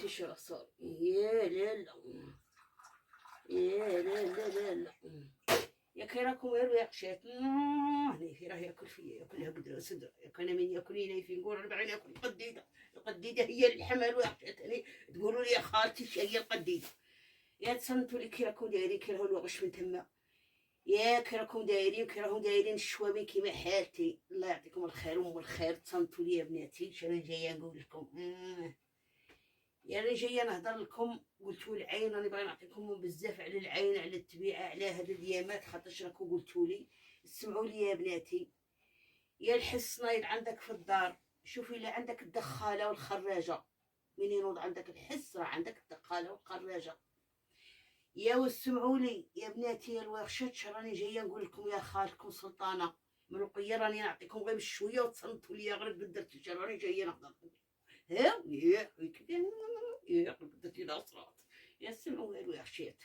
شو صار؟ يا لالا، يا لالا لالا، يا كي راكم غير يقشات هني في راه ياكل فيا، ياكلها قدرة صدرة، كان من ياكليني في نقول 40 ياكل القديدة، القديدة هي الحمل ويقشات هني تقولوا لي يا خالتي شي هي القديدة. يا تصنتوا لي كي راكم دايرين، كي راهو الوغش من تما، يا كي راكم دايرين، كي راهم دايرين الشوامي كيما حالتي. الله يعطيكم الخير وام الخير، تصنتوا لي يا بناتي. شنو جايه نقول لكم؟ يا راني جايه نهضر لكم. قلتوا العين، راني باغي نعطيكم بزاف على العين، على التبيعه، على هاد اليامات، خاطرش راكم قلتوا لي. اسمعوا لي يا بناتي، يا الحس نايض عندك في الدار، شوفي الا عندك الدخاله والخراجه. من ينوض عندك الحس راه عندك الدخاله والخراجه. يا واسمعوا لي يا بناتي، يا الورشات، راني جايه نقول لكم يا خالتكم سلطانه من رقيه، راني نعطيكم غير بشويه وتصنتوا لي غير قدرت. راني جايه نهضر لكم. ها يا كذا يا قدرتي ناصرات. يا سمعوا يا الورشات،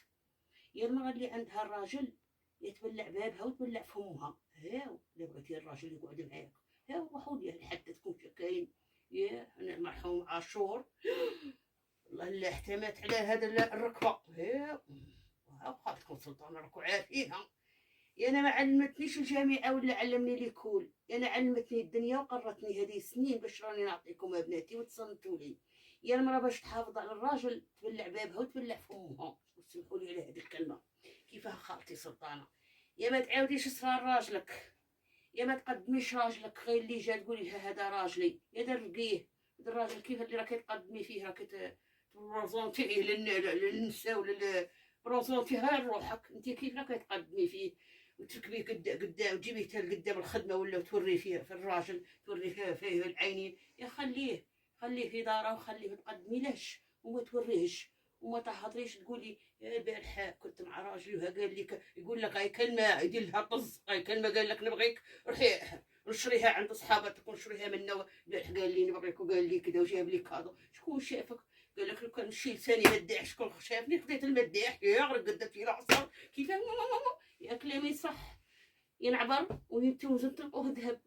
يا المرأة اللي عندها الراجل يتبلع بابها وتبلع فمها. ها الا بغيتي الراجل يقعد معاك، ها روحوا ليه لحد تكون كاين. يا انا المرحوم عاشور، والله الا احتمت على هذا الركبه. ها خالتكم سلطانه راكم عارفينها. يا انا ما علمتنيش الجامعه ولا علمني ليكول، انا علمتني الدنيا وقرتني هذه سنين باش راني نعطيكم ابناتي وتصنتوا لي. يا المراه باش تحافظ على الراجل تبلع بابها وتبلع فمها، وسمحوا لي على هذه الكلمه. كيفاه خالتي سلطانه؟ يا ما تعاوديش صرار راجلك، يا ما تقدميش راجلك غير اللي جا تقولي لها هذا راجلي. يا درقيه هذا الراجل كيف اللي راكي تقدمي فيه، راكي تبرزونتيه للنساء ولا برونسونتيها لروحك انت. كيف راكي تقدمي فيه وتركبيه قدام وتجيبيه حتى لقدام الخدمه، ولا توري فيه في الراجل، توري فيه العينين. يا خليه في داره وخليه، ما تقدميلهش وما توريهش وما تهضريش تقولي البارحه كنت مع راجلي وها قال لك، يقول لك هاي كلمه يدير لها طز، هاي كلمه قال لك نبغيك روحي نشريها عند صحابتك ونشريها منا. البارح قال لي نبغيك وقال لي كذا وجاب لي كادو. شكون شافك؟ قال لك لو كان نشيل لساني مداح، شكون شافني خديت المداح يا غير قدرت في العصر. كيف يا كلامي صح؟ ينعبر ويتوزن تلقوه ذهب،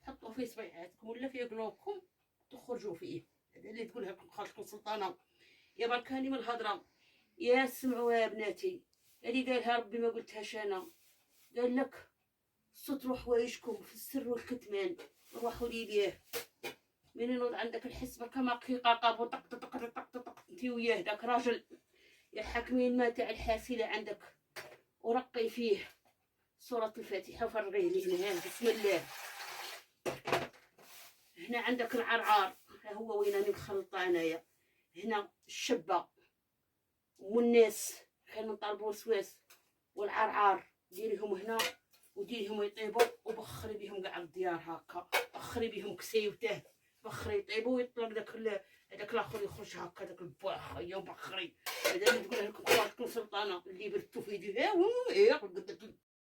حطوه في صبيعاتكم ولا في قلوبكم تخرجوا فيه. هذا اللي تقولها لكم خالتكم سلطانه. يا بركاني من الهضره. يا سمعوا يا بناتي، هذه قالها ربي ما قلتهاش انا. قال لك ستروا حوايجكم في السر والكتمان، روحوا لي ليه. من ينوض عندك الحس كما قيقاقه وطق طق طق طق طق انت وياه داك راجل. يا حاكمين ما تاع الحاسله عندك ورقي فيه سورة الفاتحة وفرغيه لي هنا. بسم الله. هنا عندك العرعار، هو وين راني مخلطه انايا. هنا الشبه والناس كانوا نطالبوا وسواس، والعرعار ديريهم هنا وديريهم يطيبوا وبخري بهم كاع الديار هكا، بخري بهم كسيوته، بخري يطيبوا ويطلق هذاك الاخر يخرج هكا داك البواخ يا بخري. هذا اللي تقول لكم خالتكم سلطانه اللي بردتو في يديها.